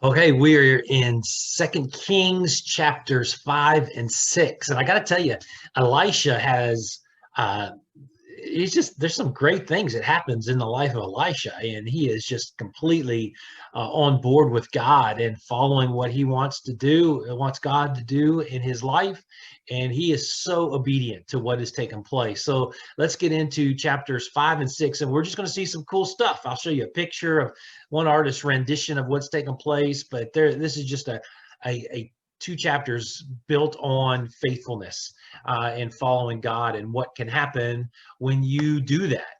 Okay, we're in Second Kings chapters 5 and 6, and I got to tell you, Elisha has uh, he's just there's some great things that happens in the life of Elisha, and he is just completely on board with God and following what he wants to do, wants God to do in his life, and he is so obedient to what has taken place. So let's get into chapters 5 and 6, and we're just going to see some cool stuff. I'll show you a picture of one artist's rendition of what's taken place, but this is just a two chapters built on faithfulness and following God and what can happen when you do that.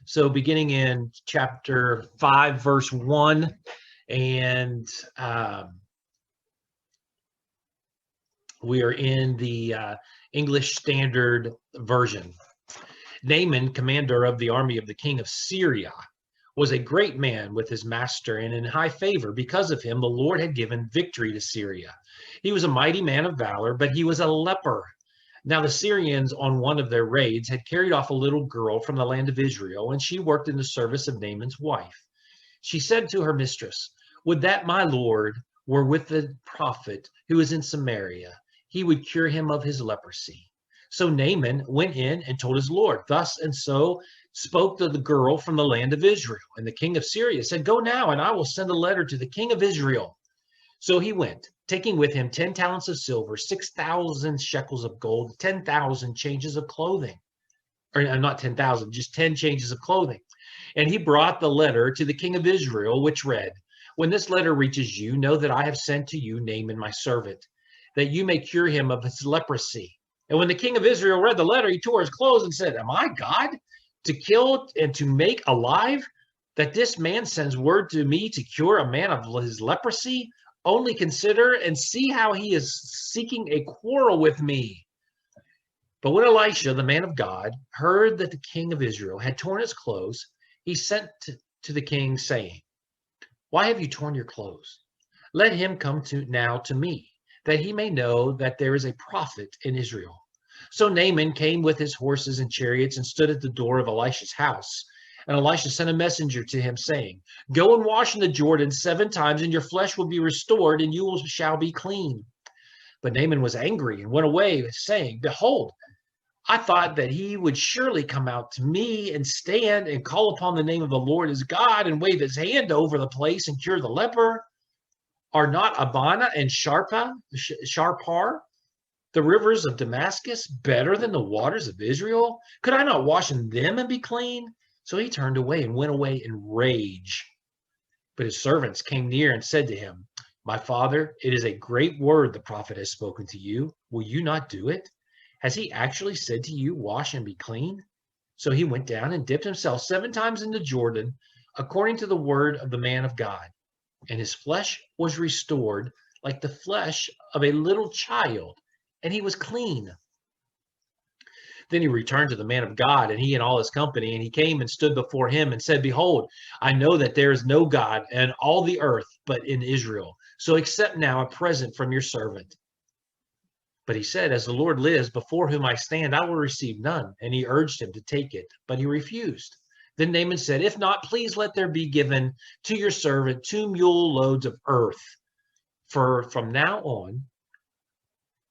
So beginning in chapter 5, verse 1, and we are in the English Standard Version. Naaman, commander of the army of the king of Syria, was a great man with his master and in high favor. Because of him, the Lord had given victory to Syria. He was a mighty man of valor, but he was a leper. Now the Syrians, on one of their raids, had carried off a little girl from the land of Israel, and she worked in the service of Naaman's wife. She said to her mistress, "Would that my Lord were with the prophet who is in Samaria. He would cure him of his leprosy." So Naaman went in and told his Lord. Thus and so spoke to the girl from the land of Israel. And the king of Syria said, "Go now, and I will send a letter to the king of Israel." So he went, taking with him 10 talents of silver, 6,000 shekels of gold, 10,000 changes of clothing. Or not 10,000, just 10 changes of clothing. And he brought the letter to the king of Israel, which read, "When this letter reaches you, know that I have sent to you Naaman my servant, that you may cure him of his leprosy." And when the king of Israel read the letter, he tore his clothes and said, "Am I God to kill and to make alive, that this man sends word to me to cure a man of his leprosy? Only consider and see how he is seeking a quarrel with me." But when Elisha, the man of God, heard that the king of Israel had torn his clothes, he sent to the king, saying, "Why have you torn your clothes? Let him come now to me, that he may know that there is a prophet in Israel." So Naaman came with his horses and chariots and stood at the door of Elisha's house. And Elisha sent a messenger to him, saying, "Go and wash in the Jordan 7 times, and your flesh will be restored, and you shall be clean." But Naaman was angry and went away, saying, "Behold, I thought that he would surely come out to me and stand and call upon the name of the Lord his God and wave his hand over the place and cure the leper. Are not Abana and Sharpar, the rivers of Damascus, better than the waters of Israel? Could I not wash in them and be clean?" So he turned away and went away in rage. But his servants came near and said to him, "My father, it is a great word the prophet has spoken to you. Will you not do it? Has he actually said to you, 'Wash and be clean'?" So he went down and dipped himself 7 times in the Jordan, according to the word of the man of God. And his flesh was restored like the flesh of a little child, and he was clean. Then he returned to the man of God, and he and all his company, and he came and stood before him and said, "Behold, I know that there is no God in all the earth but in Israel. So accept now a present from your servant." But he said, "As the Lord lives, before whom I stand, I will receive none." And he urged him to take it, but he refused. Then Naaman said, "If not, please let there be given to your servant 2 mule loads of earth. For from now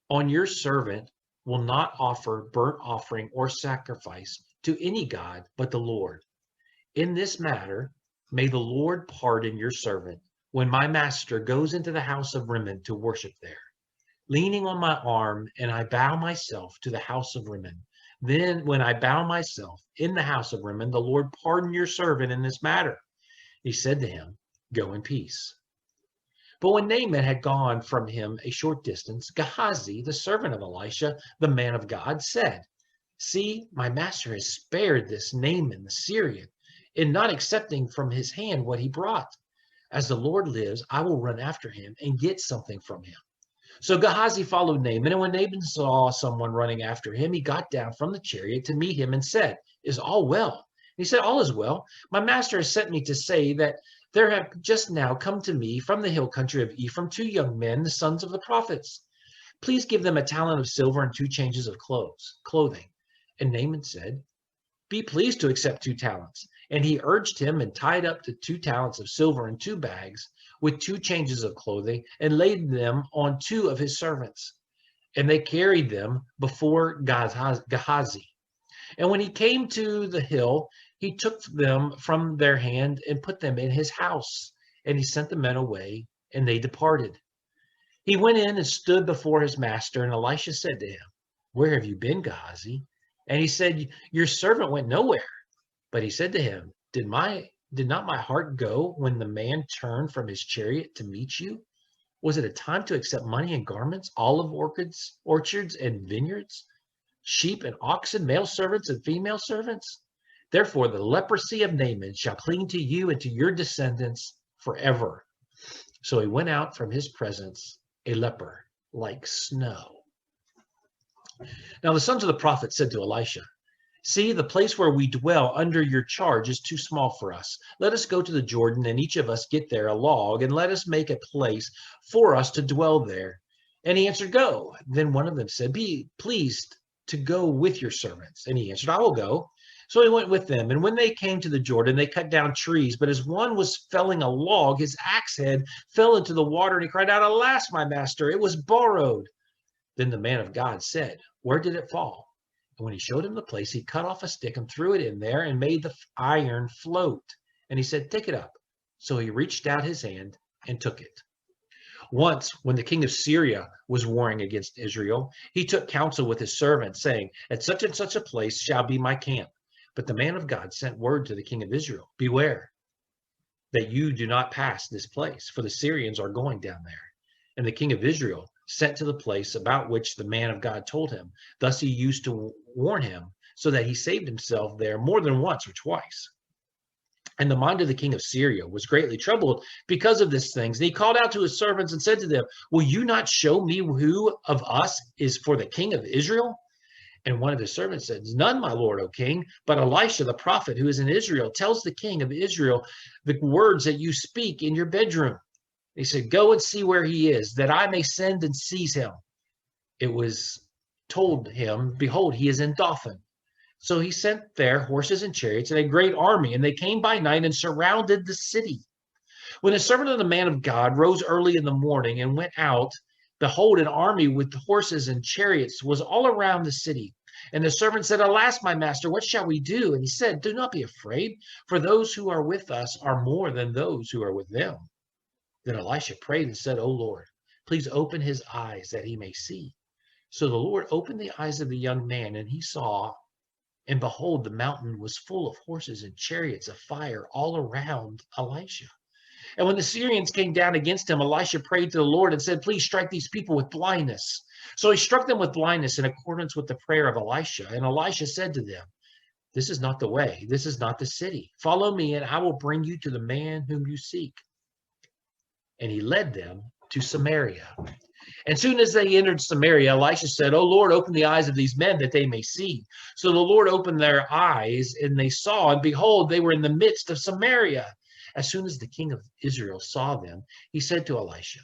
on your servant will not offer burnt offering or sacrifice to any god but the Lord. In this matter, may the Lord pardon your servant when my master goes into the house of Rimmon to worship there. Leaning on my arm, and I bow myself to the house of Rimmon. Then when I bow myself in the house of Rimmon, the Lord pardon your servant in this matter." He said to him, "Go in peace." But when Naaman had gone from him a short distance, Gehazi, the servant of Elisha, the man of God, said, "See, my master has spared this Naaman the Syrian, in not accepting from his hand what he brought. As the Lord lives, I will run after him and get something from him." So Gehazi followed Naaman, and when Naaman saw someone running after him, he got down from the chariot to meet him and said, "Is all well?" And he said, "All is well. My master has sent me to say that there have just now come to me from the hill country of Ephraim 2 young men, the sons of the prophets. Please give them a talent of silver and 2 changes of clothing." And Naaman said, "Be pleased to accept 2 talents. And he urged him and tied up the 2 talents of silver in 2 bags with 2 changes of clothing and laid them on 2 of his servants. And they carried them before Gehazi. And when he came to the hill, he took them from their hand and put them in his house. And he sent the men away, and they departed. He went in and stood before his master, and Elisha said to him, "Where have you been, Gehazi?" And he said, "Your servant went nowhere." But he said to him, Did not my heart go when the man turned from his chariot to meet you? Was it a time to accept money and garments, olive orchards and vineyards, sheep and oxen, male servants and female servants? Therefore, the leprosy of Naaman shall cling to you and to your descendants forever. So he went out from his presence, a leper like snow. Now the sons of the prophet said to Elisha, "See, the place where we dwell under your charge is too small for us. Let us go to the Jordan, and each of us get there a log, and let us make a place for us to dwell there." And he answered, "Go." Then one of them said, "Be pleased to go with your servants." And he answered, "I will go." So he went with them. And when they came to the Jordan, they cut down trees. But as one was felling a log, his axe head fell into the water, and he cried out, "Alas, my master, it was borrowed." Then the man of God said, "Where did it fall?" And when he showed him the place, he cut off a stick and threw it in there and made the iron float. And he said, "Take it up." So he reached out his hand and took it. Once, when the king of Syria was warring against Israel, he took counsel with his servants, saying, "At such and such a place shall be my camp." But the man of God sent word to the king of Israel, "Beware that you do not pass this place, for the Syrians are going down there." And the king of Israel sent to the place about which the man of God told him. Thus he used to warn him, so that he saved himself there more than once or twice. And the mind of the king of Syria was greatly troubled because of these things. And he called out to his servants and said to them, "Will you not show me who of us is for the king of Israel?" And one of his servants said, "None, my lord, O king, but Elisha the prophet, who is in Israel, tells the king of Israel the words that you speak in your bedroom." He said, "Go and see where he is, that I may send and seize him." It was told him, "Behold, he is in Dothan." So he sent there horses and chariots and a great army, and they came by night and surrounded the city. When the servant of the man of God rose early in the morning and went out, behold, an army with horses and chariots was all around the city. And the servant said, "Alas, my master, what shall we do?" And he said, "Do not be afraid, for those who are with us are more than those who are with them." Then Elisha prayed and said, "O Lord, please open his eyes that he may see." So the Lord opened the eyes of the young man, and he saw, and behold, the mountain was full of horses and chariots of fire all around Elisha. And when the Syrians came down against him, Elisha prayed to the Lord and said, "Please strike these people with blindness." So he struck them with blindness in accordance with the prayer of Elisha. And Elisha said to them, "This is not the way. This is not the city. Follow me, and I will bring you to the man whom you seek." And he led them to Samaria. And soon as they entered Samaria, Elisha said, "O Lord, open the eyes of these men that they may see." So the Lord opened their eyes, and they saw, and behold, they were in the midst of Samaria. As soon as the king of Israel saw them, he said to Elisha,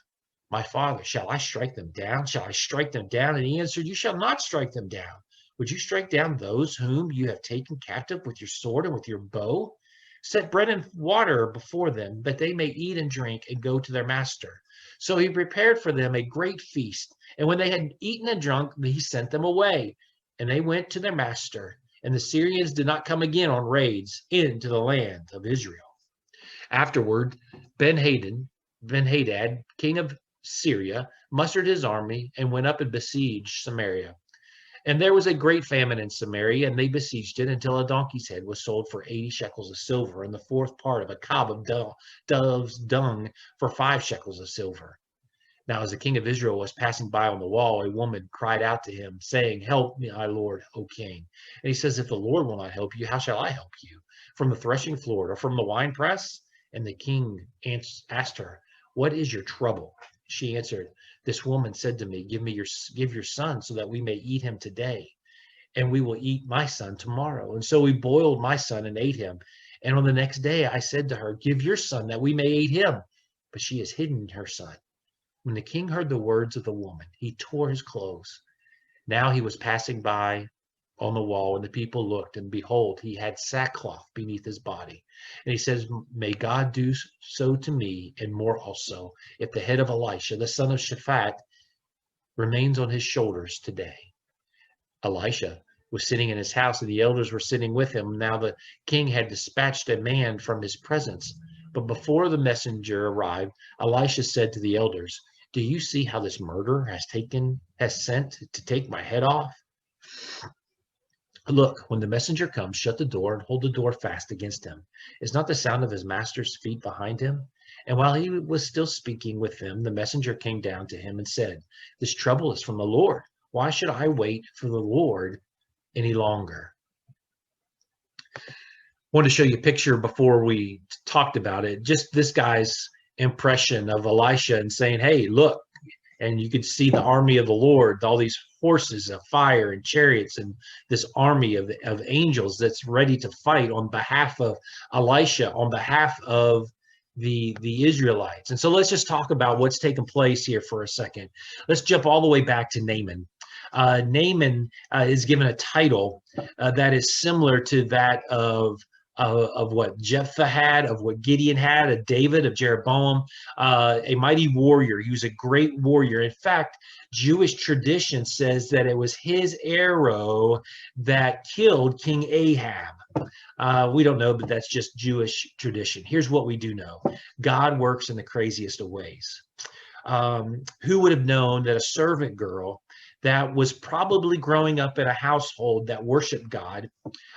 "My father, shall I strike them down? Shall I strike them down?" And he answered, "You shall not strike them down. Would you strike down those whom you have taken captive with your sword and with your bow? Set bread and water before them, that they may eat and drink and go to their master." So he prepared for them a great feast. And when they had eaten and drunk, he sent them away. And they went to their master. And the Syrians did not come again on raids into the land of Israel. Afterward, Ben-Hadad, king of Syria, mustered his army and went up and besieged Samaria. And there was a great famine in Samaria, and they besieged it until a donkey's head was sold for 80 shekels of silver, and the fourth part of a cob of dove's dung for 5 shekels of silver. Now, as the king of Israel was passing by on the wall, a woman cried out to him, saying, "Help me, my lord, O king." And he says, "If the Lord will not help you, how shall I help you? From the threshing floor or from the winepress?" And the king asked her, "What is your trouble?" She answered, "This woman said to me, give your son so that we may eat him today, and we will eat my son tomorrow." And so we boiled my son and ate him. And on the next day I said to her, "Give your son that we may eat him." But she has hidden her son. When the king heard the words of the woman, he tore his clothes. Now he was passing by on the wall, and the people looked, and behold, he had sackcloth beneath his body. And he says, may God do so to me, and more also, if the head of Elisha, the son of Shaphat, remains on his shoulders today. Elisha was sitting in his house, and the elders were sitting with him. Now the king had dispatched a man from his presence. But before the messenger arrived, Elisha said to the elders, do you see how this murderer has sent to take my head off? Look, when the messenger comes, shut the door and hold the door fast against him. Is not the sound of his master's feet behind him? And while he was still speaking with them, the messenger came down to him and said, this trouble is from the Lord. Why should I wait for the Lord any longer? I want to show you a picture before we talked about it. Just this guy's impression of Elisha and saying, hey, look, and you could see the army of the Lord, all these horses of fire and chariots, and this army of angels that's ready to fight on behalf of Elisha, on behalf of the Israelites. And so let's just talk about what's taken place here for a second. Let's jump all the way back to Naaman. Naaman is given a title that is similar to that of what Jephthah had, of what Gideon had, of David, of Jeroboam, a mighty warrior. He was a great warrior. In fact, Jewish tradition says that it was his arrow that killed King Ahab. We don't know, but that's just Jewish tradition. Here's what we do know. God works in the craziest of ways. Who would have known that a servant girl that was probably growing up in a household that worshiped God,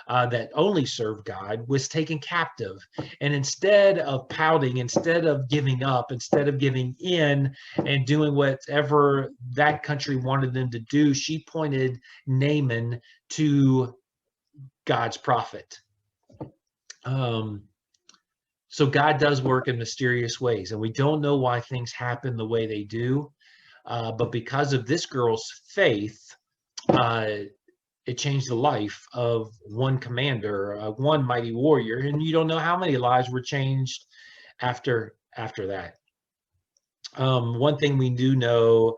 that only served God, was taken captive. And instead of pouting, instead of giving up, instead of giving in and doing whatever that country wanted them to do, she pointed Naaman to God's prophet. So God does work in mysterious ways, and we don't know why things happen the way they do. But because of this girl's faith, it changed the life of one commander, one mighty warrior, and you don't know how many lives were changed after that. One thing we do know,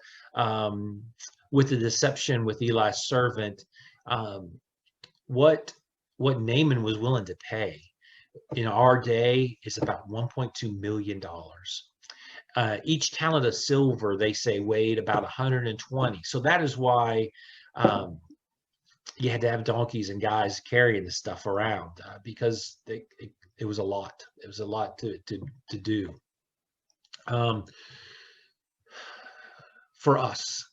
with the deception with Eli's servant, what Naaman was willing to pay in our day is about $1.2 million. Each talent of silver, they say, weighed about 120. So that is why you had to have donkeys and guys carrying this stuff around, because it was a lot. It was a lot to do. For us,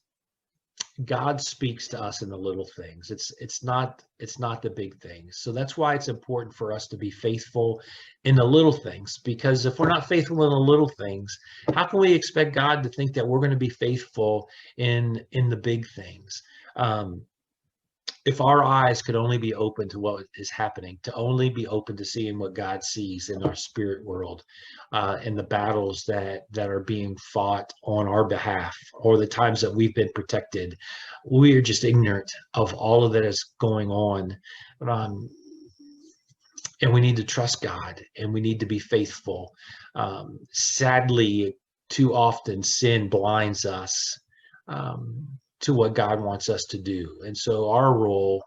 God speaks to us in the little things. It's not the big things. So that's why it's important for us to be faithful in the little things, because if we're not faithful in the little things, how can we expect God to think that we're going to be faithful in the big things? If our eyes could only be open to what is happening, to only be open to seeing what God sees in our spirit world, and the battles that are being fought on our behalf, or the times that we've been protected, we are just ignorant of all of that is going on. And we need to trust God, and we need to be faithful. Sadly, too often sin blinds us to what God wants us to do. And so our role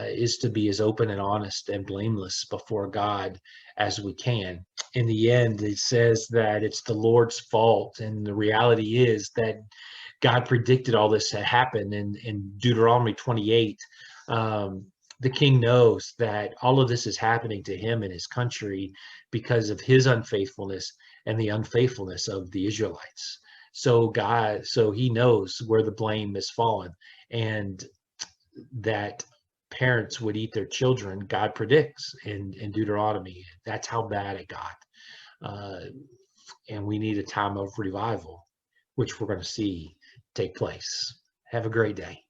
is to be as open and honest and blameless before God as we can. In the end, it says that it's the Lord's fault. And the reality is that God predicted all this to happen in Deuteronomy 28. The king knows that all of this is happening to him and his country because of his unfaithfulness and the unfaithfulness of the Israelites. So he knows where the blame is fallen, and that parents would eat their children, God predicts in Deuteronomy. That's how bad it got. And we need a time of revival, which we're going to see take place. Have a great day.